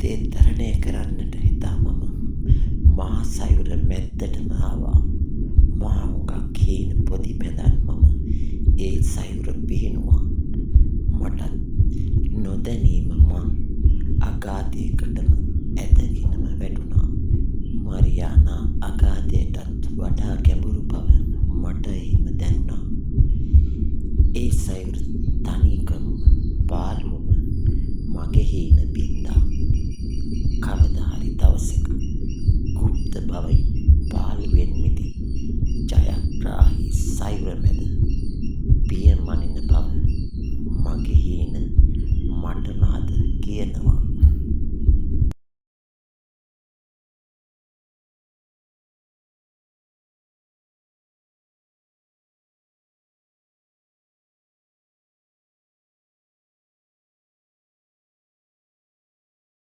ජීවිතේ තරණය කරන්නට හිතා මා සයුර මැද්දටම ආවා. මා හුඟක් හීන පොදි බැඳන් ඒ සයුර පිහිනුවා. මටත් නොදැනීම මං අගාධයකටම ඇදගෙනම වැටුණා. මරියානා අගාධයටත් වඩා ගැඹුරු බව මට එහිම දැනුණා. ඒ සයුර තනිකම පාළුවම මගේ හීන බින්දා. කවදා හරි දවසක ගුප්ත බවින් පාළුවෙන් මිදී ජයග්‍රාහී සයුර මැද